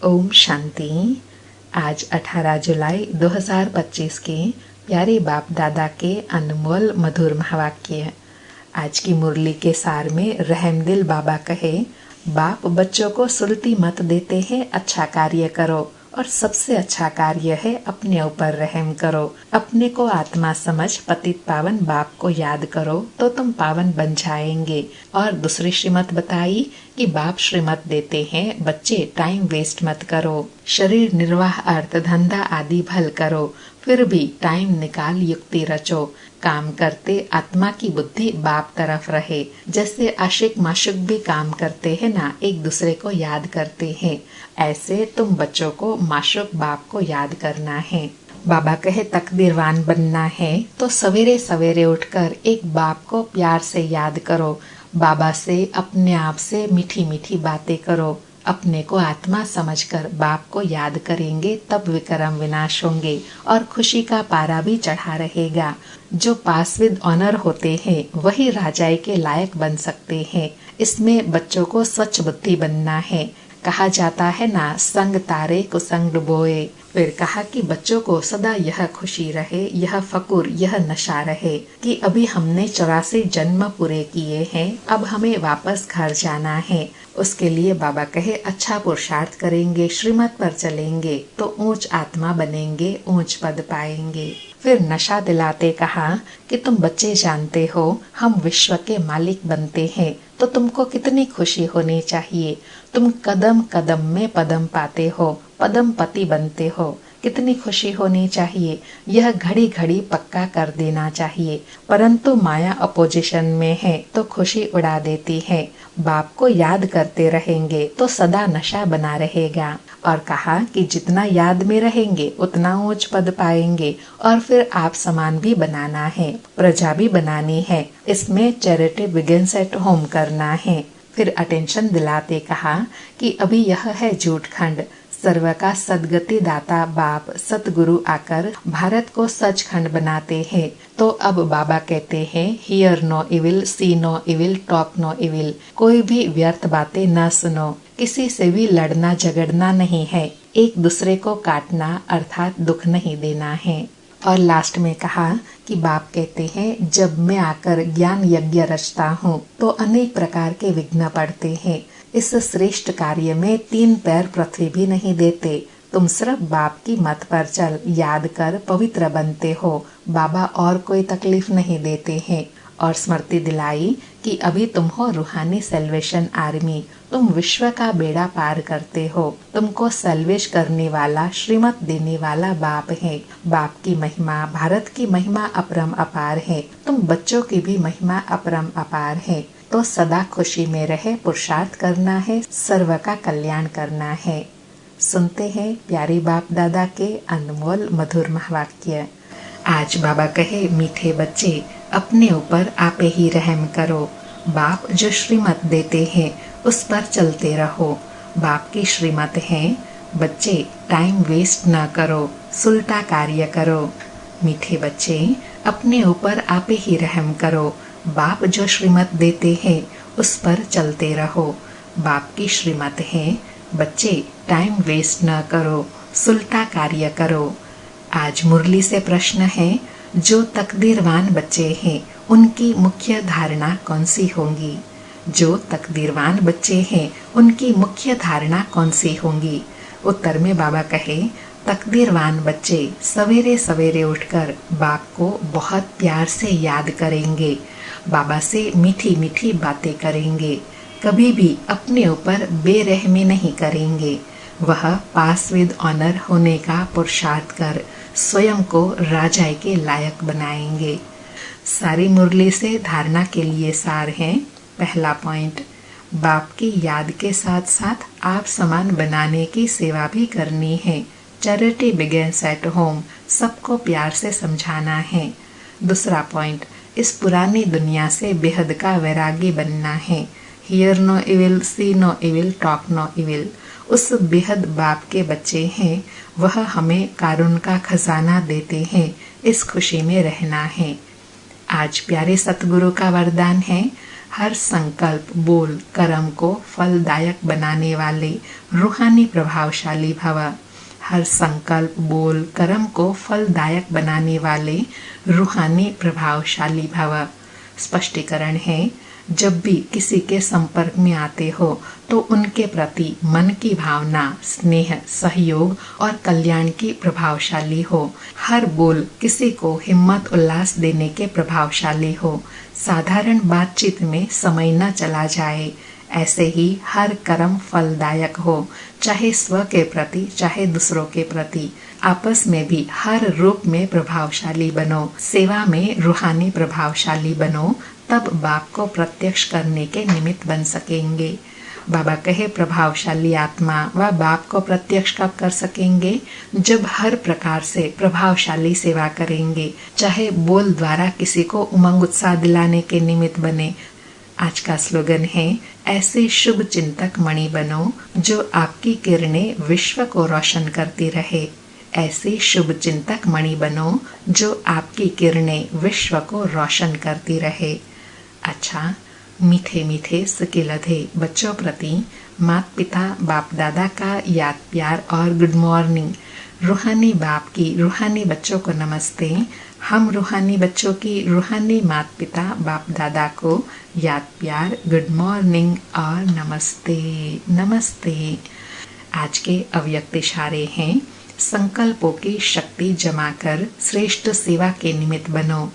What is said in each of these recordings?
ओम शांति। आज 18 जुलाई 2025 के प्यारे बाप दादा के अनमोल मधुर महावाक्य। आज की मुरली के सार में रहमदिल बाबा कहे, बाप बच्चों को सुलती मत देते हैं, अच्छा कार्य करो और सबसे अच्छा कार्य है अपने ऊपर रहम करो। अपने को आत्मा समझ पतित पावन बाप को याद करो तो तुम पावन बन जाएंगे। और दूसरी श्रीमत बताई कि बाप श्रीमत देते हैं, बच्चे टाइम वेस्ट मत करो, शरीर निर्वाह अर्थ धंधा आदि भल करो, फिर भी टाइम निकाल युक्ति रचो। काम करते आत्मा की बुद्धि बाप तरफ रहे। जैसे आशिक माशुक भी काम करते हैं ना, एक दूसरे को याद करते हैं, ऐसे तुम बच्चों को माशुक बाप को याद करना है। बाबा कहे तकदीरवान बनना है तो सवेरे सवेरे उठकर एक बाप को प्यार से याद करो। बाबा से अपने आप से मीठी मीठी बातें करो। अपने को आत्मा समझकर बाप को याद करेंगे तब विक्रम विनाश होंगे और खुशी का पारा भी चढ़ा रहेगा। जो पास विद ऑनर होते हैं वही राजाई के लायक बन सकते हैं। इसमें बच्चों को स्वच्छ बुद्धि बनना है। कहा जाता है ना, संग तारे कुसंग डुबोए। फिर कहा कि बच्चों को सदा यह खुशी रहे, यह फकुर, यह नशा रहे कि अभी हमने 84 जन्म पूरे किए हैं, अब हमें वापस घर जाना है। उसके लिए बाबा कहे अच्छा पुरुषार्थ करेंगे, श्रीमत पर चलेंगे तो ऊंच आत्मा बनेंगे, ऊंच पद पाएंगे। फिर नशा दिलाते कहा कि तुम बच्चे जानते हो हम विश्व के मालिक बनते हैं तो तुमको कितनी खुशी होनी चाहिए। तुम कदम कदम में पदम पाते हो, पदम पति बनते हो, कितनी खुशी होनी चाहिए। यह घड़ी घड़ी पक्का कर देना चाहिए। परंतु माया अपोजिशन में है तो खुशी उड़ा देती है। बाप को याद करते रहेंगे तो सदा नशा बना रहेगा। और कहा कि जितना याद में रहेंगे उतना ऊंच पद पाएंगे। और फिर आप समान भी बनाना है, प्रजा भी बनानी है। इसमें चैरिटी बिगिंस एट होम करना है। फिर अटेंशन दिलाते कहा कि अभी यह है झूठ खंड, सर्व का सदगति दाता बाप सतगुरु आकर भारत को सचखंड बनाते हैं। तो अब बाबा कहते हैं, hear no evil, see no evil, talk no evil. कोई भी व्यर्थ बातें न सुनो, किसी से भी लड़ना झगड़ना नहीं है, एक दूसरे को काटना अर्थात दुख नहीं देना है। और लास्ट में कहा कि बाप कहते हैं, जब मैं आकर ज्ञान यज्ञ रचता हूँ तो अनेक प्रकार के विघ्न पड़ते हैं। इस श्रेष्ठ कार्य में 3 पैर पृथ्वी भी नहीं देते। तुम सिर्फ बाप की मत पर चल, याद कर पवित्र बनते हो। बाबा और कोई तकलीफ नहीं देते हैं। और स्मृति दिलाई कि अभी तुम हो रूहानी सेल्वेशन आर्मी, तुम विश्व का बेड़ा पार करते हो। तुमको सेल्वेश करने वाला, श्रीमत देने वाला बाप है। बाप की महिमा, भारत की महिमा अपरम अपार है। तुम बच्चों की भी महिमा अपरम अपार है। तो सदा खुशी में रहे, पुरुषार्थ करना है, सर्व का कल्याण करना है। सुनते हैं प्यारे बाप दादा के अनमोल मधुर महावाक्य। आज बाबा कहे, मीठे बच्चे अपने ऊपर आप ही रहम करो। बाप जो श्रीमत देते हैं उस पर चलते रहो। बाप की श्रीमत है, बच्चे टाइम वेस्ट ना करो, सुलटा कार्य करो। मीठे बच्चे अपने ऊपर आप ही रहम करो। बाप जो श्रीमत देते हैं उस पर चलते रहो। बाप की श्रीमत है, बच्चे टाइम वेस्ट न करो, सुलटा कार्य करो। आज मुरली से प्रश्न है, जो तकदीरवान बच्चे हैं उनकी मुख्य धारणा कौन सी होंगी? जो तकदीरवान बच्चे हैं उनकी मुख्य धारणा कौन सी होंगी? उत्तर में बाबा कहे, तकदीरवान बच्चे सवेरे सवेरे उठकर बाप को बहुत प्यार से याद करेंगे, बाबा से मीठी मीठी बातें करेंगे, कभी भी अपने ऊपर बेरहमी नहीं करेंगे। वह पास विद ऑनर होने का पुरुषार्थ कर स्वयं को राजाई के लायक बनाएंगे। सारी मुरली से धारणा के लिए सार है। पहला पॉइंट, बाप की याद के साथ साथ आप समान बनाने की सेवा भी करनी है। चैरिटी बिगिंस एट होम, सबको प्यार से समझाना है। दूसरा पॉइंट, इस पुरानी दुनिया से बेहद का वैरागी बनना है। Hear no evil, see no evil, talk no evil. उस बेहद बाप के बच्चे हैं, वह हमें कारुण का खजाना देते हैं, इस खुशी में रहना है। आज प्यारे सतगुरु का वरदान है, हर संकल्प, बोल, कर्म को फलदायक बनाने वाले रूहानी प्रभावशाली भव। हर संकल्प, बोल, कर्म को फलदायक बनाने वाले रूहानी प्रभावशाली भव। स्पष्टीकरण है, जब भी किसी के संपर्क में आते हो तो उनके प्रति मन की भावना, स्नेह, सहयोग और कल्याण की प्रभावशाली हो। हर बोल किसी को हिम्मत, उल्लास देने के प्रभावशाली हो। साधारण बातचीत में समय न चला जाए। ऐसे ही हर कर्म फलदायक हो, चाहे स्व के प्रति चाहे दूसरों के प्रति। आपस में भी हर रूप में प्रभावशाली बनो। सेवा में रूहानी प्रभावशाली बनो, तब बाप को प्रत्यक्ष करने के निमित्त बन सकेंगे। बाबा कहे, प्रभावशाली आत्मा व बाप को प्रत्यक्ष कब कर सकेंगे? जब हर प्रकार से प्रभावशाली सेवा करेंगे, चाहे बोल द्वारा किसी को उमंग उत्साह दिलाने के निमित्त बने। आज का स्लोगन है, ऐसे शुभ चिंतक मणि बनो जो आपकी किरणें विश्व को रोशन करती रहे। ऐसे शुभ चिंतक मणि बनो जो आपकी किरणें विश्व को रोशन करती रहे। अच्छा, मीठे मीठे सुकिलधे बच्चों प्रति माता पिता बाप दादा का याद प्यार और गुड मॉर्निंग। रूहानी बाप की रूहानी बच्चों को नमस्ते। हम रूहानी बच्चों की रूहानी माता पिता बाप दादा को याद प्यार, गुड मॉर्निंग और नमस्ते नमस्ते। आज के अव्यक्त इशारे हैं, संकल्पों की शक्ति जमा कर श्रेष्ठ सेवा के निमित्त बनो।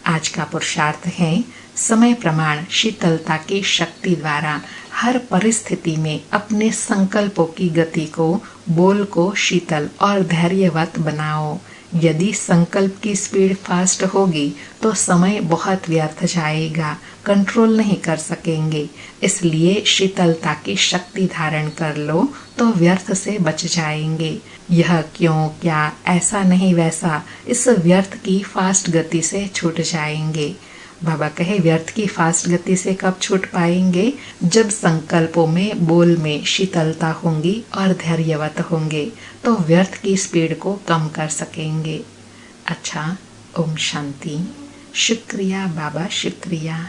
आज का पुरुषार्थ है, समय प्रमाण शीतलता की शक्ति द्वारा हर परिस्थिति में अपने संकल्पों की गति को, बोल को शीतल और धैर्यवत बनाओ। यदि संकल्प की स्पीड फास्ट होगी तो समय बहुत व्यर्थ जाएगा, कंट्रोल नहीं कर सकेंगे। इसलिए शीतलता की शक्ति धारण कर लो तो व्यर्थ से बच जाएंगे। यह क्यों, क्या, ऐसा नहीं वैसा, इस व्यर्थ की फास्ट गति से छूट जाएंगे। बाबा कहे, व्यर्थ की फास्ट गति से कब छूट पाएंगे? जब संकल्पों में, बोल में शीतलता होंगी और धैर्यवत होंगे तो व्यर्थ की स्पीड को कम कर सकेंगे। अच्छा, ओम शांति। शुक्रिया बाबा, शुक्रिया।